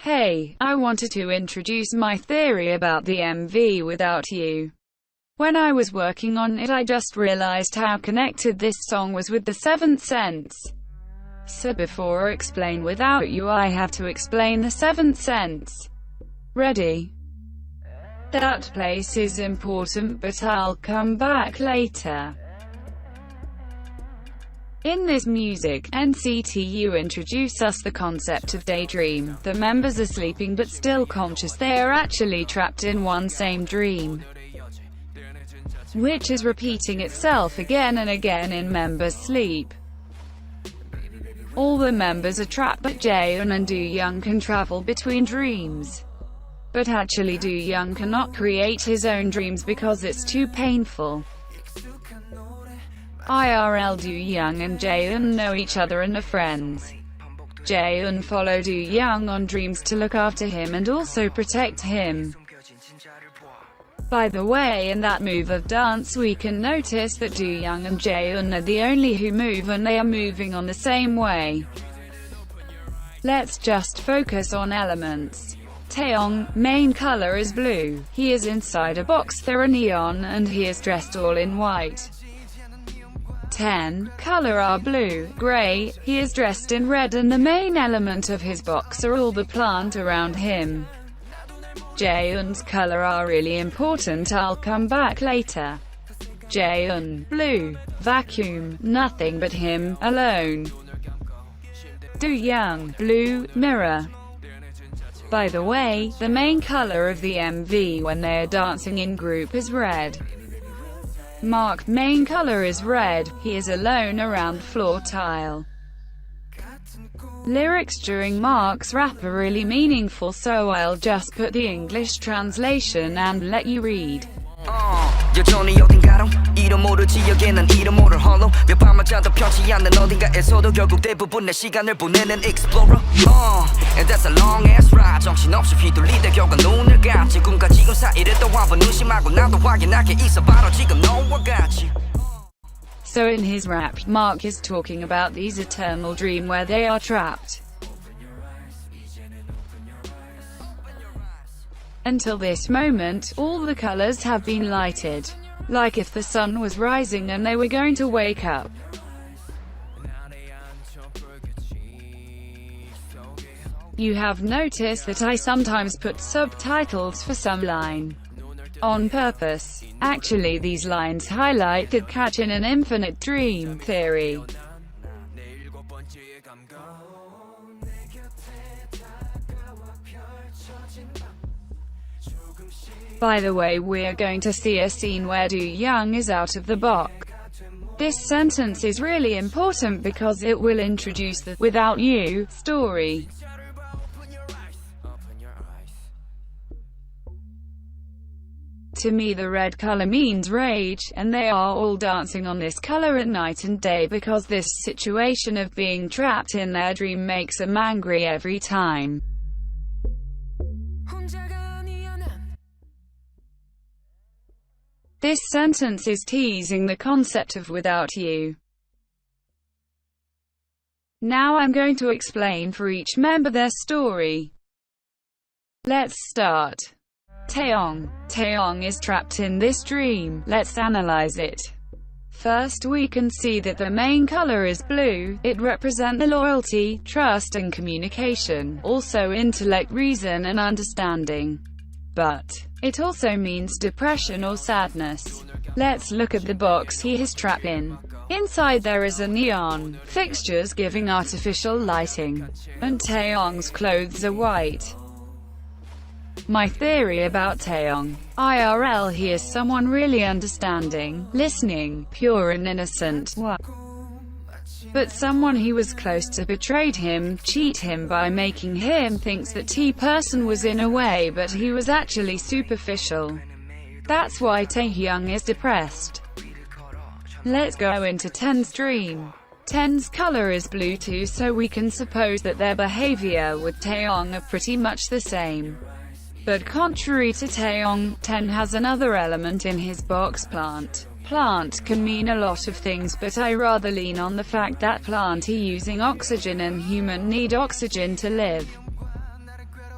Hey, I wanted to introduce my theory about the MV Without You. When I was working on it, I just realized how connected this song was with the Seventh Sense. So before I explain Without You, I have to explain the Seventh Sense. Ready? That place is important, but I'll come back later. In this music, NCT introduce us the concept of daydream. The members are sleeping but still conscious. They are actually trapped in one same dream, which is repeating itself again and again in members' sleep. All the members are trapped, but Jaehyun and Do-young can travel between dreams. But actually Do-young cannot create his own dreams because it's too painful. IRL Do-young and Jaehyun know each other and are friends. Jaehyun follow Do-young on dreams to look after him and also protect him. By the way, in that move of dance we can notice that Do-young and Jaehyun are the only who move, and they are moving on the same way. Let's just focus on elements. Taeyong, main color is blue. He is inside a box, there are neon, and he is dressed all in white. 10. Color are blue, gray, he is dressed in red, and the main element of his box are all the plant around him. Jaehyun's color are really important, I'll come back later. Jaehyun, blue, vacuum, nothing but him, alone. Do-young, blue, mirror. By the way, the main color of the MV when they are dancing in group is red. Mark, main color is red, he is alone around floor tile. Lyrics during Mark's rap are really meaningful, so I'll just put the English translation and let you read. 여전히 어딘가로 이름 모를 지역에 난 이름 모를 홀로 몇 밤을 자도 편치 않는 어딘가에서도 결국 대부분 내 시간을 보내는 explorer. And that's a long ass ride. 정신없이 휘둘리다 결국 눈을 감. 지금과 지금 사이를 또 한번 의심하고 나도 확인하게 있어 바로 지금 너와 같이. So in his rap, Mark is talking about these eternal dream where they are trapped. Until this moment, all the colors have been lighted, like if the sun was rising and they were going to wake up. You have noticed that I sometimes put subtitles for some line. On purpose. Actually, these lines highlight the catch in an infinite dream theory. By the way, we're going to see a scene where Do-young is out of the box. This sentence is really important because it will introduce the "Without You" story. To me, the red color means rage, and they are all dancing on this color at night and day because this situation of being trapped in their dream makes them angry every time. This sentence is teasing the concept of "without you." Now I'm going to explain for each member their story. Let's start. Taeyong. Taeyong is trapped in this dream. Let's analyze it. First, we can see that the main color is blue. It represents the loyalty, trust and communication, also intellect, reason and understanding. But it also means depression or sadness. Let's look at the box he is trapped in. Inside there is a neon fixtures giving artificial lighting, and Taeyong's clothes are white. My theory about Taeyong. IRL, he is someone really understanding, listening, pure and innocent. But someone he was close to betrayed him, cheat him by making him think that T-person was in a way, but he was actually superficial. That's why Taehyung is depressed. Let's go into Ten's dream. Ten's color is blue too, so we can suppose that their behavior with Taeyong are pretty much the same. But contrary to Taeyong, Ten has another element in his box, plant. Plant can mean a lot of things, but I rather lean on the fact that plant are using oxygen and human need oxygen to live.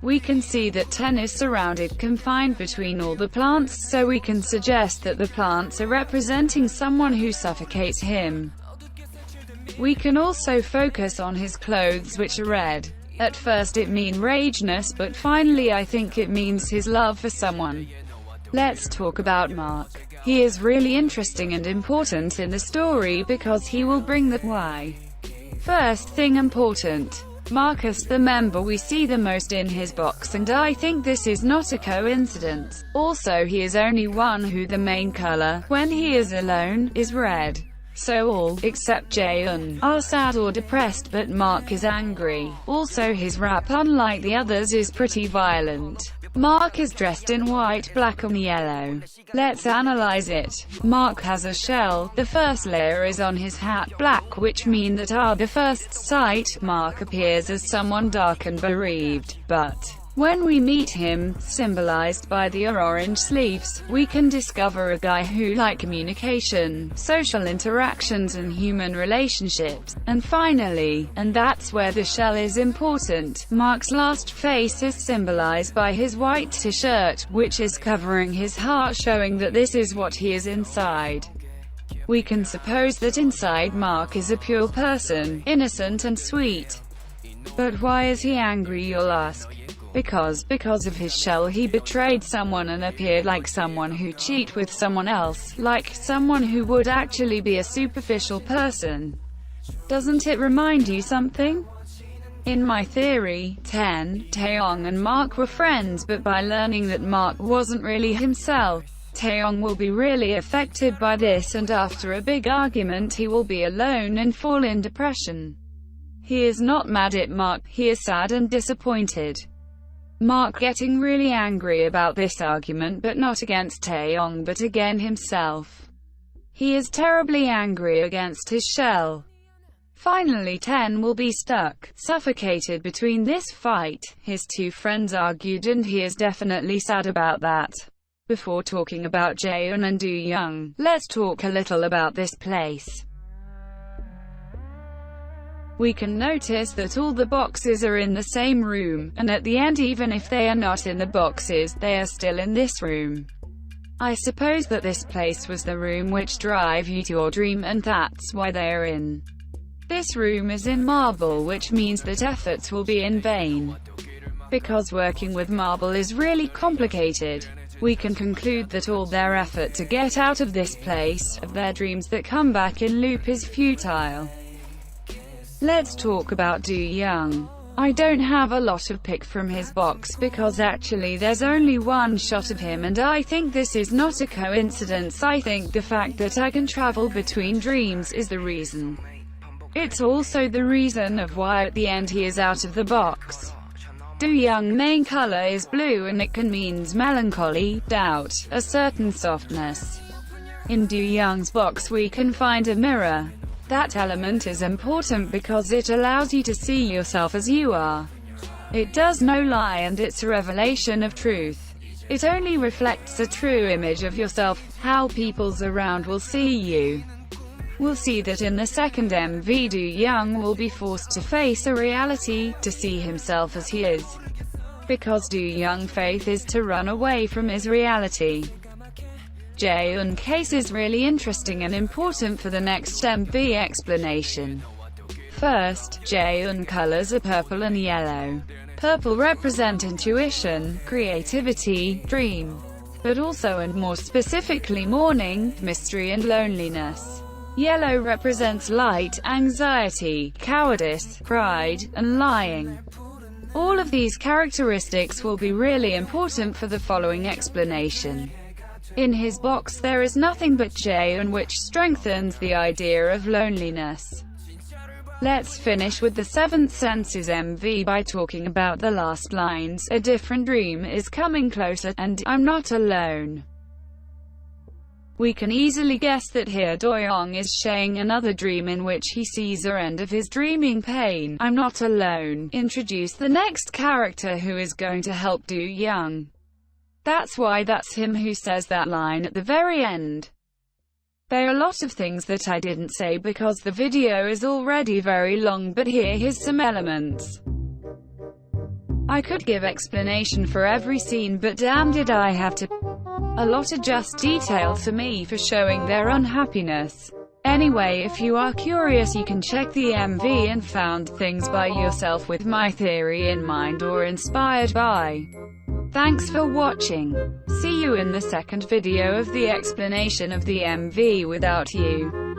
We can see that Ten is surrounded, confined between all the plants, so we can suggest that the plants are representing someone who suffocates him. We can also focus on his clothes, which are red. At first it means rageness, but finally I think it means his love for someone. Let's talk about Mark. He is really interesting and important in the story because he will bring that why. First thing important. Marcus, the member we see the most in his box, and I think this is not a coincidence. Also, he is only one who the main color, when he is alone, is red. So all, except Jaeun, are sad or depressed, but Mark is angry. Also his rap, unlike the others, is pretty violent. Mark is dressed in white, black and yellow. Let's analyze it. Mark has a shell. The first layer is on his hat, black, which mean that at the first sight, Mark appears as someone dark and bereaved. But when we meet him, symbolized by the orange sleeves, we can discover a guy who likes communication, social interactions and human relationships. And finally, and that's where the shell is important, Mark's last face is symbolized by his white t-shirt, which is covering his heart, showing that this is what he is inside. We can suppose that inside Mark is a pure person, innocent and sweet. But why is he angry, you'll ask? Because of his shell he betrayed someone and appeared like someone who cheat with someone else, like someone who would actually be a superficial person. Doesn't it remind you something? In my theory, Ten, Taeyong and Mark were friends, but by learning that Mark wasn't really himself, Taeyong will be really affected by this, and after a big argument he will be alone and fall in depression. He is not mad at Mark, he is sad and disappointed. Mark getting really angry about this argument, but not against Taeyong but again himself. He is terribly angry against his shell. Finally Ten will be stuck, suffocated between this fight. His two friends argued and he is definitely sad about that. Before talking about Jaeun and Do Young, let's talk a little about this place. We can notice that all the boxes are in the same room, and at the end, even if they are not in the boxes, they are still in this room. I suppose that this place was the room which drive you to your dream, and that's why they are in. This room is in marble, which means that efforts will be in vain. Because working with marble is really complicated, we can conclude that all their effort to get out of this place, of their dreams that come back in loop, is futile. Let's talk about Do Young. I don't have a lot of pick from his box because actually there's only one shot of him, and I think this is not a coincidence. I think the fact that I can travel between dreams is the reason. It's also the reason of why at the end he is out of the box. Do Young main color is blue and it can means melancholy, doubt, a certain softness. In Do Young's box we can find a mirror. That element is important because it allows you to see yourself as you are. It does no lie and it's a revelation of truth. It only reflects a true image of yourself. How people's around will see you. We'll see that in the second MV Do Young will be forced to face a reality, to see himself as he is. Because Do Young's faith is to run away from his reality. Jaeun case is really interesting and important for the next MV explanation. First, Jaeun colors are purple and yellow. Purple represent intuition, creativity, dream, but also and more specifically mourning, mystery and loneliness. Yellow represents light, anxiety, cowardice, pride, and lying. All of these characteristics will be really important for the following explanation. In his box there is nothing but Jaeun, which strengthens the idea of loneliness. Let's finish with the Seventh Senses MV by talking about the last lines. A different dream is coming closer, and I'm not alone. We can easily guess that here Do Young is sharing another dream in which he sees the end of his dreaming pain. I'm not alone. Introduce the next character who is going to help Do Young. That's why that's him who says that line at the very end. There are a lot of things that I didn't say because the video is already very long, but here's some elements. I I could give explanation for every scene, but damn did I have to. A lot of just detail to me for showing their unhappiness. Anyway, if you are curious, you can check the MV and found things by yourself with my theory in mind or inspired by. Thanks for watching. See you in the second video of the explanation of the MV without you.